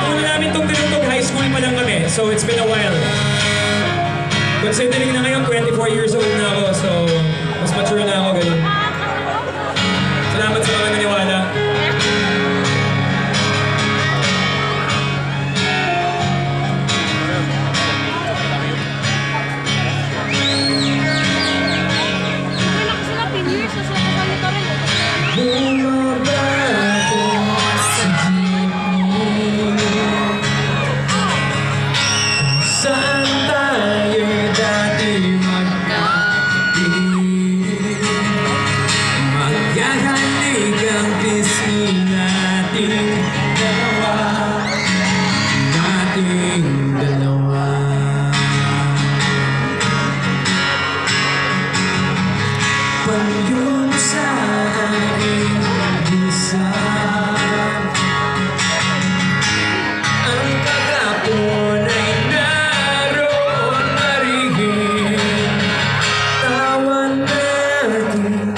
Una namin itong tinutog, high school pa lang kami. So it's been a while. Considering na ngayon, 24 years old na ako. So mas mature na ako, ganun. Salamat sa mga naniwala. Saan tayo dati magkakapit? Maghahalik ang pisngi nating dalawa. Nating dalawa. Palyong sa aking isa. Ang kagapon ay naroon marigin. Tawan natin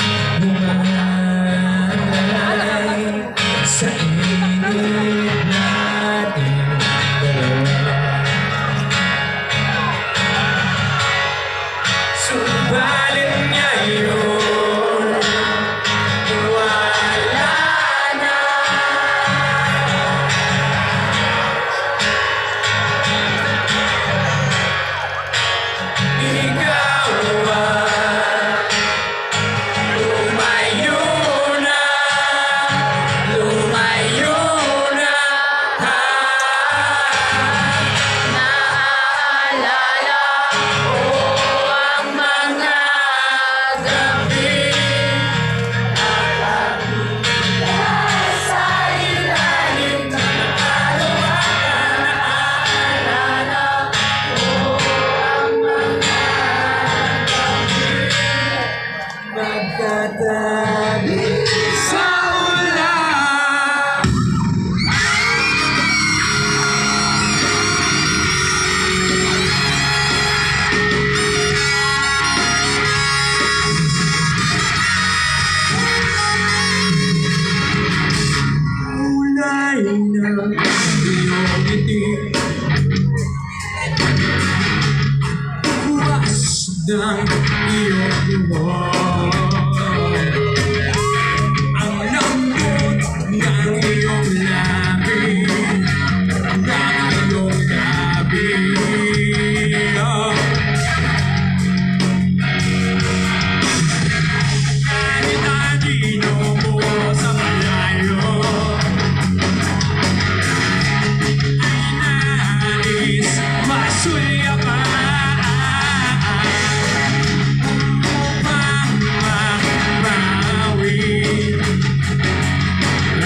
bumalay sa init natin dalawa. Subalit ngayon wala na. Ikaw ay lumayo na, lumayo na. Naalala ko ang mga gabi sa ilalim ng kalawakan. Naalala ko ang mga magkatabi sa ulan. Kulay ng iyong ngiti, bukas ng iyong buhok. Ang lambot ng iyong labi, ng iyong labi. Kahit anino mo sa malayo, ay nais masulyapan upang mabawi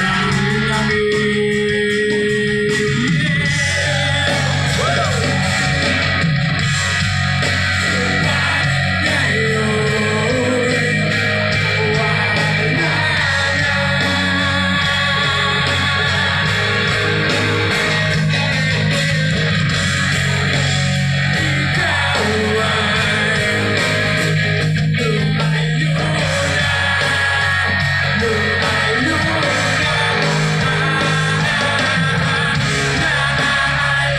ang lamig. Ngayon wala na. Ikaw ay lumayo na, lumayo na.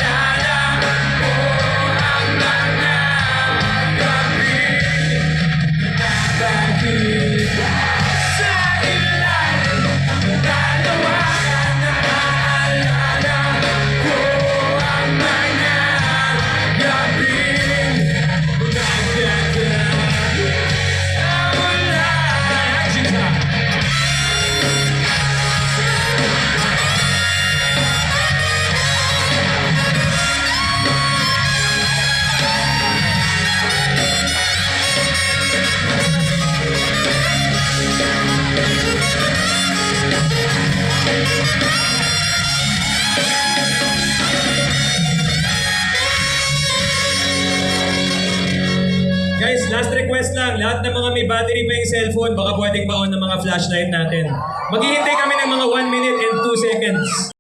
Naalala ko ang mga gabi nabagit sa ilalim ng kalawakan. Naalala ko ang mga gabi nagdadali sa ulan. Guys, last request lang. Lahat ng mga may battery pa yung cellphone, baka pwedeng pa-on ng mga flashlight natin. Maghihintay kami ng mga 1 minute and 2 seconds.